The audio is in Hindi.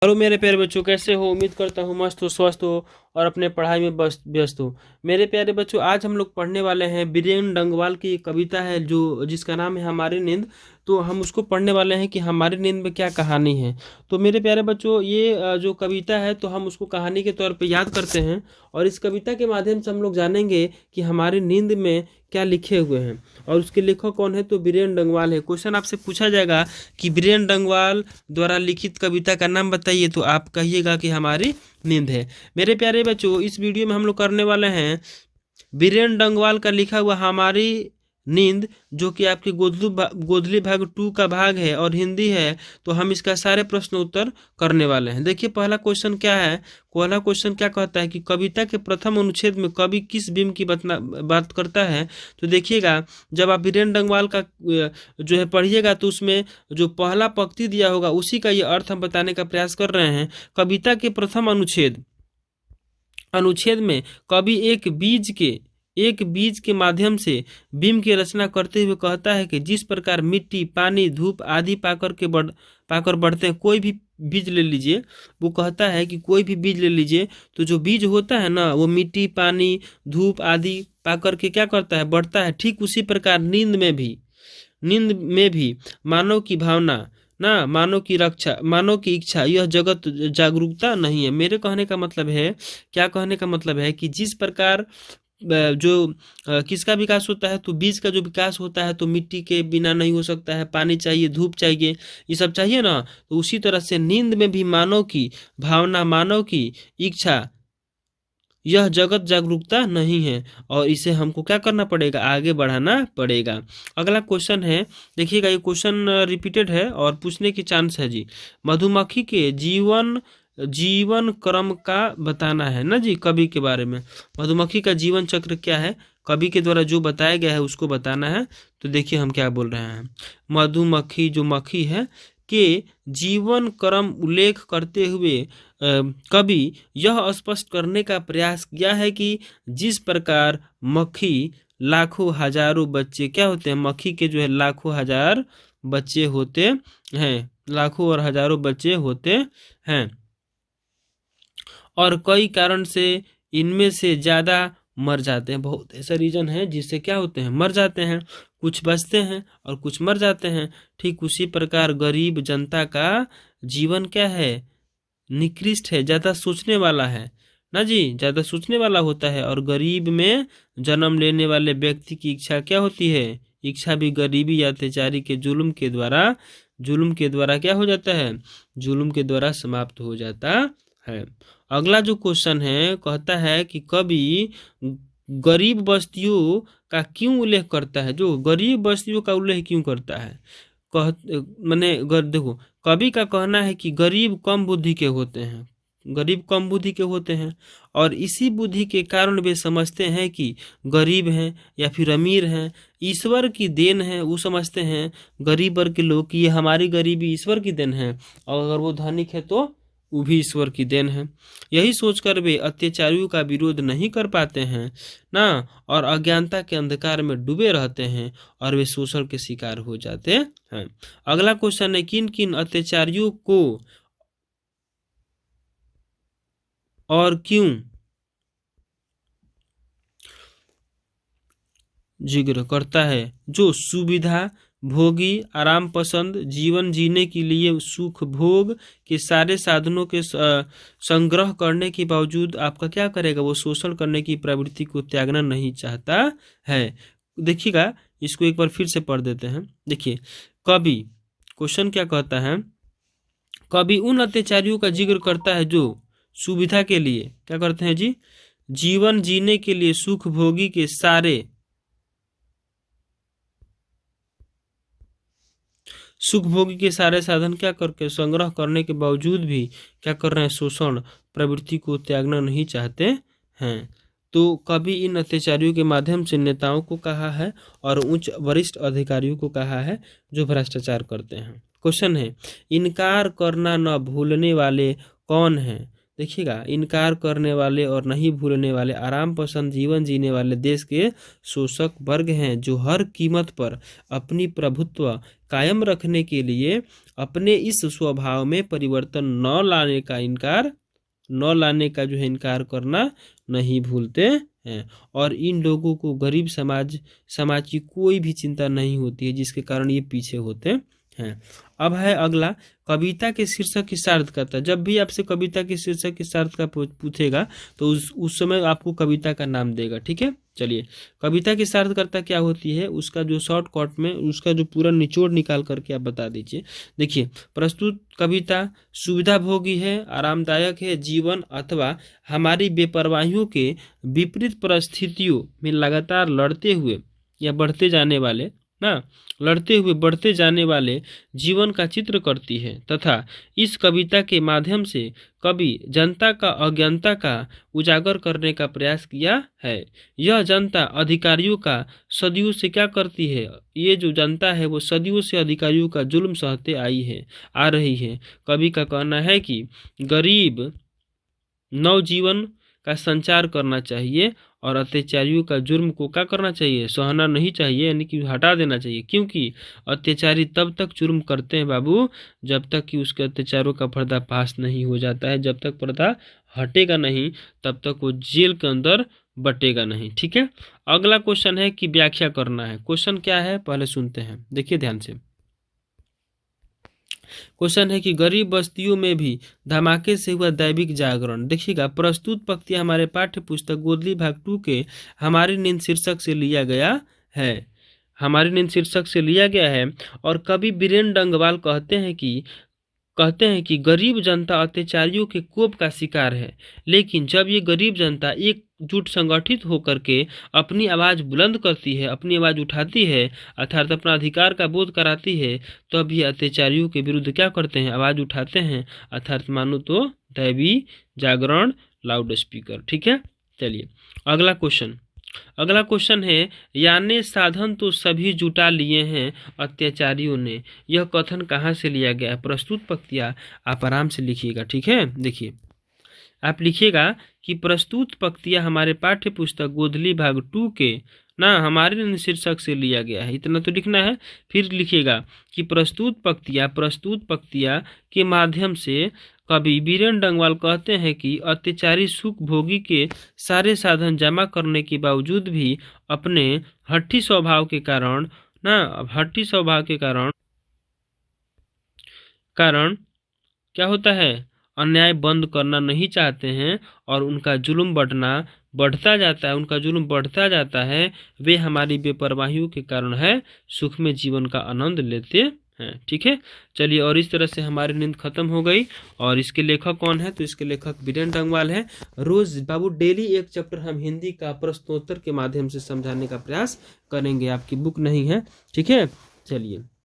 हेलो मेरे प्यारे बच्चों, कैसे हो? उम्मीद करता हूँ मस्त हो, स्वस्थ हो और अपने पढ़ाई में व्यस्त हो। मेरे प्यारे बच्चों, आज हम लोग पढ़ने वाले हैं बीरेन डंगवाल की एक कविता है जो जिसका नाम है हमारी नींद। तो हम उसको पढ़ने वाले हैं कि हमारी नींद में क्या कहानी है। तो मेरे प्यारे बच्चों, ये जो कविता है तो हम उसको कहानी के तौर पे याद करते हैं और इस कविता के माध्यम से हम लोग जानेंगे कि हमारी नींद में क्या लिखे हुए हैं और उसके लेखक कौन है। तो बीरेन डंगवाल है। क्वेश्चन आपसे पूछा जाएगा कि बीरेन डंगवाल द्वारा लिखित कविता का नाम बताइए, तो आप कहिएगा कि हमारी नींद है। मेरे प्यारे बच्चों, इस वीडियो में हम लोग करने वाले हैं बीरेन डंगवाल का लिखा हुआ हमारी नींद, जो कि आपकी गोधली भाग 2 का भाग है और हिंदी है। तो हम इसका सारे प्रश्न उत्तर करने वाले हैं। देखिए पहला क्वेश्चन क्या है। पहला क्वेश्चन क्या कहता है कि कविता के प्रथम अनुच्छेद में कवि किस बीम की बात करता है। तो देखिएगा, जब आप बीरेन डंगवाल का जो है पढ़िएगा तो उसमें जो पहला पंक्ति दिया होगा उसी का ये अर्थ हम बताने का प्रयास कर रहे हैं। कविता के प्रथम अनुच्छेद में कवि एक बीज के माध्यम से बीम की रचना करते हुए कहता है कि जिस प्रकार मिट्टी, पानी, धूप आदि पाकर बढ़ते हैं। कोई भी बीज ले लीजिए, वो कहता है कि कोई भी बीज ले लीजिए तो जो बीज होता है ना, वो मिट्टी, पानी, धूप आदि पाकर के क्या करता है, बढ़ता है। ठीक उसी प्रकार नींद में भी मानव की भावना ना, मानव की इच्छा, यह जगत जागरूकता नहीं है। मेरे कहने का मतलब है, क्या कहने का मतलब है कि जिस प्रकार किसका विकास होता है, तो बीज का जो विकास होता है तो मिट्टी के बिना नहीं हो सकता है, पानी चाहिए, धूप चाहिए, ये सब चाहिए ना। तो उसी तरह से नींद में भी मानव की भावना, मानव की इच्छा, यह जगत जागरूकता नहीं है और इसे हमको क्या करना पड़ेगा, आगे बढ़ाना पड़ेगा। अगला क्वेश्चन है, देखिएगा ये क्वेश्चन रिपीटेड है और पूछने की चांस है जी। मधुमक्खी के जीवन क्रम का बताना है ना जी, कवि के बारे में। मधुमक्खी का जीवन चक्र क्या है, कवि के द्वारा जो बताया गया है उसको बताना है। तो देखिए हम क्या बोल रहे हैं। मधुमक्खी जो मक्खी है के जीवन क्रम उल्लेख करते हुए कवि यह स्पष्ट करने का प्रयास किया है कि जिस प्रकार मक्खी लाखों हजारों बच्चे क्या होते हैं, मक्खी के जो है लाखों हजार बच्चे होते हैं, लाखों और हजारों बच्चे होते हैं और कई कारण से इनमें से ज़्यादा मर जाते हैं। बहुत ऐसा रीजन है जिससे क्या होते हैं, मर जाते हैं। कुछ बचते हैं और कुछ मर जाते हैं। ठीक उसी प्रकार गरीब जनता का जीवन क्या है, निकृष्ट है, ज़्यादा सोचने वाला है ना जी, ज़्यादा सोचने वाला होता है। और गरीब में जन्म लेने वाले व्यक्ति की इच्छा क्या होती है, इच्छा भी गरीबी या अत्याचारी के जुल्म के द्वारा क्या हो जाता है, जुल्म के द्वारा समाप्त हो जाता है। अगला जो क्वेश्चन है, कहता है कि कवि गरीब बस्तियों का क्यों उल्लेख करता है, जो गरीब बस्तियों का उल्लेख क्यों करता है। देखो, कवि का कहना है कि गरीब कम बुद्धि के होते हैं और इसी बुद्धि के कारण वे समझते हैं कि गरीब हैं या फिर अमीर हैं ईश्वर की देन है। वो समझते हैं गरीब वर्ग के लोग कि ये हमारी गरीबी ईश्वर की देन है और अगर वो धनिक है तो वो भी ईश्वर की देन है। यही सोचकर वे अत्याचारियों का विरोध नहीं कर पाते हैं ना, और अज्ञानता के अंधकार में डूबे रहते हैं और वे शोषण के शिकार हो जाते हैं। अगला क्वेश्चन है, किन किन अत्याचारियों को और क्यों जिक्र करता है, जो सुविधा भोगी, आराम पसंद, जीवन जीने के लिए सुख भोग के सारे साधनों के संग्रह करने के बावजूद आपका क्या करेगा, वो शोषण करने की प्रवृत्ति को त्यागना नहीं चाहता है। देखिएगा, इसको एक बार फिर से पढ़ देते हैं। देखिए कवि, क्वेश्चन क्या कहता है, कवि उन अत्याचारियों का जिक्र करता है जो सुविधा के लिए क्या करते हैं जी, जीवन जीने के लिए सुख भोगी के सारे साधन क्या करके संग्रह करने के बावजूद भी क्या कर रहे हैं, शोषण प्रवृत्ति को त्यागना नहीं चाहते हैं। तो कभी इन अत्याचारियों के माध्यम से नेताओं को कहा है और उच्च वरिष्ठ अधिकारियों को कहा है जो भ्रष्टाचार करते हैं। क्वेश्चन है, इनकार करना न भूलने वाले कौन हैं। देखिएगा, इनकार करने वाले और नहीं भूलने वाले आराम पसंद जीवन जीने वाले देश के शोषक वर्ग हैं, जो हर कीमत पर अपनी प्रभुत्व कायम रखने के लिए अपने इस स्वभाव में परिवर्तन न लाने का जो है इनकार करना नहीं भूलते हैं। और इन लोगों को गरीब समाज की कोई भी चिंता नहीं होती है, जिसके कारण ये पीछे होते हैं। अब है अगला, कविता के शीर्षक की सार्थकता। जब भी आपसे कविता के शीर्षक की सार्थकता पूछेगा तो उस समय आपको कविता का नाम देगा। ठीक है, चलिए, कविता की सार्थकता क्या होती है, उसका जो शॉर्टकट में उसका जो पूरा निचोड़ निकाल करके आप बता दीजिए। देखिए, प्रस्तुत कविता सुविधाभोगी है, आरामदायक है, जीवन अथवा हमारी बेपरवाहियों के विपरीत परिस्थितियों में लगातार लड़ते हुए या बढ़ते जाने वाले जीवन का चित्र करती है, तथा इस कविता के माध्यम से कवि जनता का अज्ञानता का उजागर करने का प्रयास किया है। यह जनता अधिकारियों का सदियों से क्या करती है, ये जो जनता है वो सदियों से अधिकारियों का जुल्म सहते आ रही है। कवि का कहना है कि गरीब नवजीवन का संचार करना चाहिए और अत्याचारियों का जुर्म को क्या करना चाहिए, सहना नहीं चाहिए, यानी कि हटा देना चाहिए। क्योंकि अत्याचारी तब तक जुर्म करते हैं बाबू, जब तक कि उसके अत्याचारों का पर्दाफाश नहीं हो जाता है। जब तक पर्दा हटेगा नहीं तब तक वो जेल के अंदर बटेगा नहीं। ठीक है, अगला क्वेश्चन है कि व्याख्या करना है। क्वेश्चन क्या है पहले सुनते हैं, देखिए ध्यान से। क्वेश्चन है कि गरीब बस्तियों में भी धमाके से हुआ दैविक जागरण। देखिएगा, प्रस्तुत पंक्ति हमारे पाठ्य पुस्तक गोदली भाग 2 के हमारी नींद शीर्षक से लिया गया है। और कवि बीरेन डंगवाल कहते हैं कि गरीब जनता अत्याचारियों के कोप का शिकार है, लेकिन जब ये गरीब जनता एकजुट संगठित होकर के अपनी आवाज बुलंद करती है, अपनी आवाज उठाती है, अर्थात अपना अधिकार का बोध कराती है, तो अब ये अत्याचारियों के विरुद्ध क्या करते हैं, आवाज उठाते हैं, अर्थात मानो तो दैवी जागरण, लाउड स्पीकर। ठीक है, चलिए अगला क्वेश्चन है, यानी साधन तो सभी जुटा लिए हैं अत्याचारियों ने। यह कथन कहाँ से लिया गया है? प्रस्तुत पंक्तियाँ आप आराम से लिखिएगा। ठीक है, देखिए आप लिखिएगा कि प्रस्तुत पंक्तियाँ हमारे पाठ्य पुस्तक गोदली भाग 2 के हमारे शीर्षक से लिया गया है, इतना तो लिखना है। फिर लिखिएगा कि प्रस्तुत पंक्तियाँ के माध्यम से कवि बीरेन डंगवाल कहते हैं कि अत्याचारी सुख भोगी के सारे साधन जमा करने के बावजूद भी अपने हठी स्वभाव के कारण क्या होता है, अन्याय बंद करना नहीं चाहते हैं और उनका जुल्म बढ़ता जाता है। वे हमारी बेपरवाहियों के कारण है सुख में जीवन का आनंद लेते हैं। ठीक है, चलिए, और इस तरह से हमारी नींद खत्म हो गई। और इसके लेखक कौन है, तो इसके लेखक बीरेन डंगवाल है। रोज बाबू डेली एक चैप्टर हम हिंदी का प्रश्नोत्तर के माध्यम से समझाने का प्रयास करेंगे, आपकी बुक नहीं है। ठीक है, चलिए।